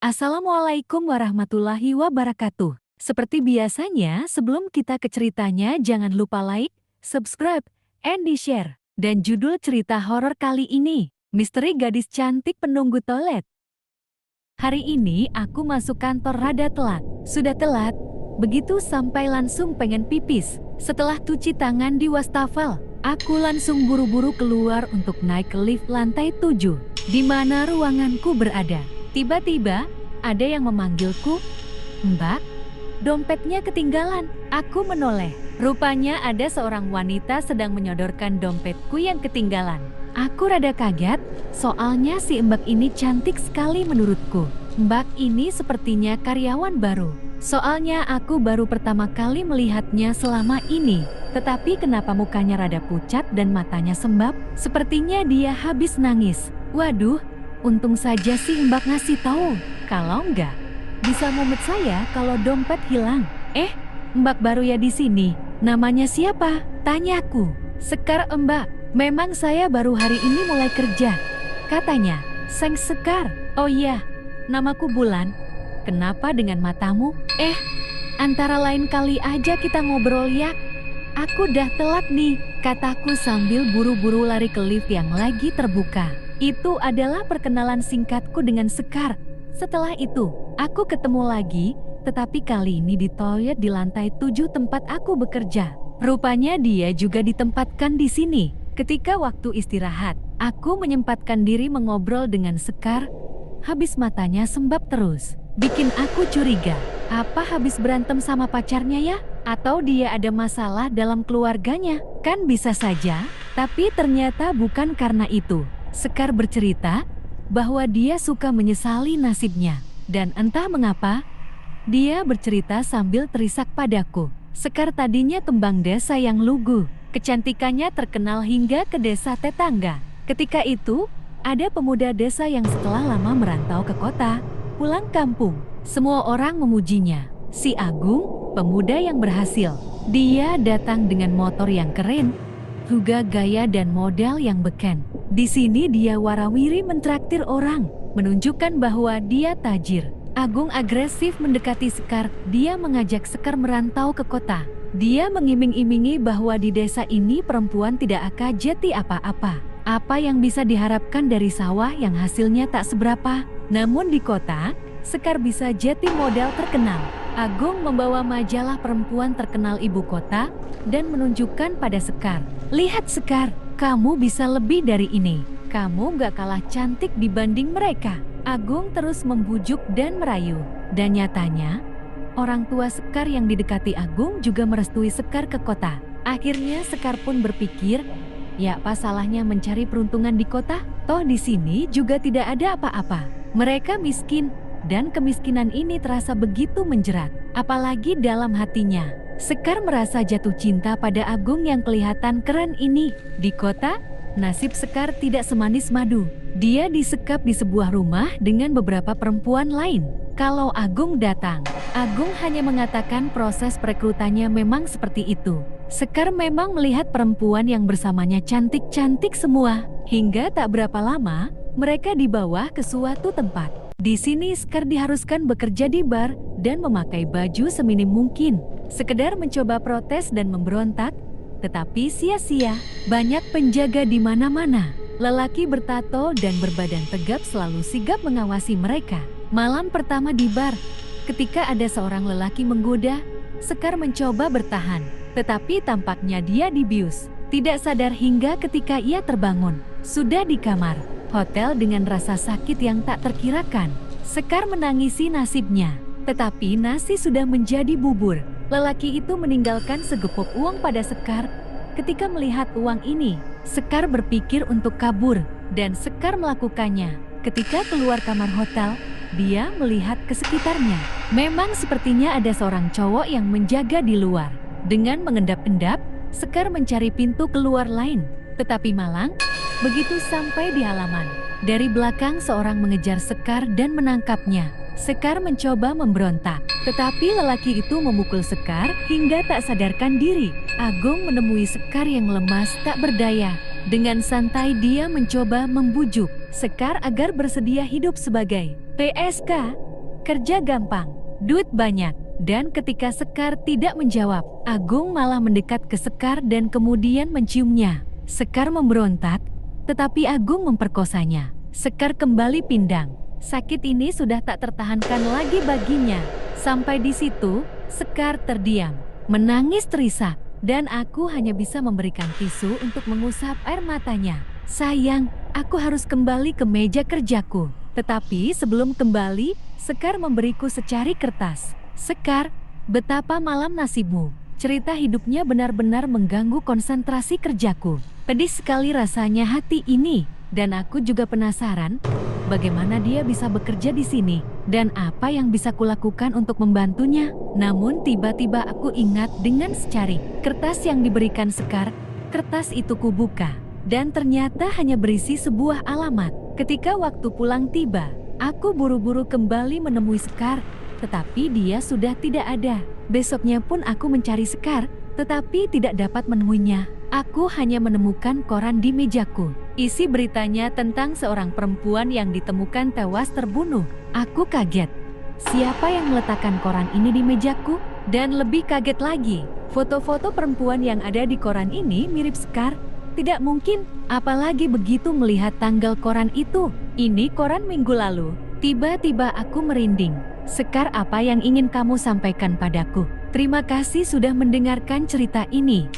Assalamualaikum warahmatullahi wabarakatuh. Seperti biasanya, sebelum kita ke ceritanya, jangan lupa like, subscribe, and di-share. Dan judul cerita horor kali ini, Misteri Gadis Cantik Penunggu Toilet. Hari ini aku masuk kantor rada telat. Sudah telat, begitu sampai langsung pengen pipis. Setelah cuci tangan di wastafel, aku langsung buru-buru keluar untuk naik ke lift lantai 7, di mana ruanganku berada. Tiba-tiba, ada yang memanggilku, "Mbak, dompetnya ketinggalan." Aku menoleh. Rupanya ada seorang wanita sedang menyodorkan dompetku yang ketinggalan. Aku rada kaget, soalnya si Mbak ini cantik sekali menurutku. Mbak ini sepertinya karyawan baru. Soalnya aku baru pertama kali melihatnya selama ini. Tetapi kenapa mukanya rada pucat dan matanya sembab? Sepertinya dia habis nangis. Waduh, untung saja si Mbak ngasih tahu. Kalau enggak, bisa mumet saya kalau dompet hilang. Mbak baru ya di sini. Namanya siapa? Tanyaku. Sekar, Mbak. Memang saya baru hari ini mulai kerja. Katanya, Seng Sekar. Oh iya, namaku Bulan. Kenapa dengan matamu? Antara lain kali aja kita ngobrol ya. Aku dah telat nih, kataku sambil buru-buru lari ke lift yang lagi terbuka. Itu adalah perkenalan singkatku dengan Sekar. Setelah itu, aku ketemu lagi, tetapi kali ini di toilet di lantai 7 tempat aku bekerja. Rupanya dia juga ditempatkan di sini. Ketika waktu istirahat, aku menyempatkan diri mengobrol dengan Sekar. Habis matanya sembab terus, bikin aku curiga. Apa habis berantem sama pacarnya ya? Atau dia ada masalah dalam keluarganya? Kan bisa saja, tapi ternyata bukan karena itu. Sekar bercerita bahwa dia suka menyesali nasibnya. Dan entah mengapa, dia bercerita sambil terisak padaku. Sekar tadinya tembang desa yang lugu. Kecantikannya terkenal hingga ke desa tetangga. Ketika itu, ada pemuda desa yang setelah lama merantau ke kota, pulang kampung. Semua orang memujinya. Si Agung, pemuda yang berhasil. Dia datang dengan motor yang keren, juga gaya dan modal yang beken. Di sini dia warawiri mentraktir orang, menunjukkan bahwa dia tajir. Agung agresif mendekati Sekar. Dia mengajak Sekar merantau ke kota. Dia mengiming-imingi bahwa di desa ini perempuan tidak akan jati apa-apa. Apa yang bisa diharapkan dari sawah yang hasilnya tak seberapa? Namun di kota, Sekar bisa jati modal terkenal. Agung membawa majalah perempuan terkenal ibu kota dan menunjukkan pada Sekar. "Lihat Sekar, kamu bisa lebih dari ini. Kamu gak kalah cantik dibanding mereka." Agung terus membujuk dan merayu. Dan nyatanya, orang tua Sekar yang didekati Agung juga merestui Sekar ke kota. Akhirnya Sekar pun berpikir, ya apa salahnya mencari peruntungan di kota? Toh di sini juga tidak ada apa-apa. Mereka miskin, dan kemiskinan ini terasa begitu menjerat. Apalagi dalam hatinya, Sekar merasa jatuh cinta pada Agung yang kelihatan keren ini. Di kota, nasib Sekar tidak semanis madu. Dia disekap di sebuah rumah dengan beberapa perempuan lain. Kalau Agung datang, Agung hanya mengatakan proses perekrutannya memang seperti itu. Sekar memang melihat perempuan yang bersamanya cantik-cantik semua. Hingga tak berapa lama, mereka dibawa ke suatu tempat. Di sini Sekar diharuskan bekerja di bar dan memakai baju seminim mungkin. Sekedar mencoba protes dan memberontak, tetapi sia-sia. Banyak penjaga di mana-mana. Lelaki bertato dan berbadan tegap selalu sigap mengawasi mereka. Malam pertama di bar, ketika ada seorang lelaki menggoda, Sekar mencoba bertahan. Tetapi tampaknya dia dibius. Tidak sadar hingga ketika ia terbangun. Sudah di kamar hotel dengan rasa sakit yang tak terkirakan. Sekar menangisi nasibnya. Tetapi nasi sudah menjadi bubur. Lelaki itu meninggalkan segepok uang pada Sekar. Ketika melihat uang ini, Sekar berpikir untuk kabur, dan Sekar melakukannya. Ketika keluar kamar hotel, dia melihat ke sekitarnya. Memang sepertinya ada seorang cowok yang menjaga di luar. Dengan mengendap-endap, Sekar mencari pintu keluar lain. Tetapi malang, begitu sampai di halaman, dari belakang seorang mengejar Sekar dan menangkapnya. Sekar mencoba memberontak, tetapi lelaki itu memukul Sekar hingga tak sadarkan diri. Agung menemui Sekar yang lemas tak berdaya. Dengan santai dia mencoba membujuk Sekar agar bersedia hidup sebagai PSK. Kerja gampang, duit banyak. Dan ketika Sekar tidak menjawab, Agung malah mendekat ke Sekar dan kemudian menciumnya. Sekar memberontak, tetapi Agung memperkosanya. Sekar kembali pindang. Sakit ini sudah tak tertahankan lagi baginya. Sampai di situ, Sekar terdiam, menangis terisak, dan aku hanya bisa memberikan tisu untuk mengusap air matanya. Sayang, aku harus kembali ke meja kerjaku. Tetapi sebelum kembali, Sekar memberiku secari kertas. Sekar, betapa malam nasibmu. Cerita hidupnya benar-benar mengganggu konsentrasi kerjaku. Pedih sekali rasanya hati ini, dan aku juga penasaran bagaimana dia bisa bekerja di sini dan apa yang bisa kulakukan untuk membantunya. Namun tiba-tiba aku ingat dengan secari kertas yang diberikan Sekar. Kertas itu kubuka dan ternyata hanya berisi sebuah alamat. Ketika waktu pulang tiba, aku buru-buru kembali menemui Sekar, tetapi dia sudah tidak ada. Besoknya pun aku mencari Sekar, tetapi tidak dapat menemuinya. Aku hanya menemukan koran di mejaku. Isi beritanya tentang seorang perempuan yang ditemukan tewas terbunuh. Aku kaget. Siapa yang meletakkan koran ini di mejaku? Dan lebih kaget lagi, foto-foto perempuan yang ada di koran ini mirip Sekar. Tidak mungkin, apalagi begitu melihat tanggal koran itu. Ini koran minggu lalu. Tiba-tiba aku merinding. Sekar, apa yang ingin kamu sampaikan padaku? Terima kasih sudah mendengarkan cerita ini.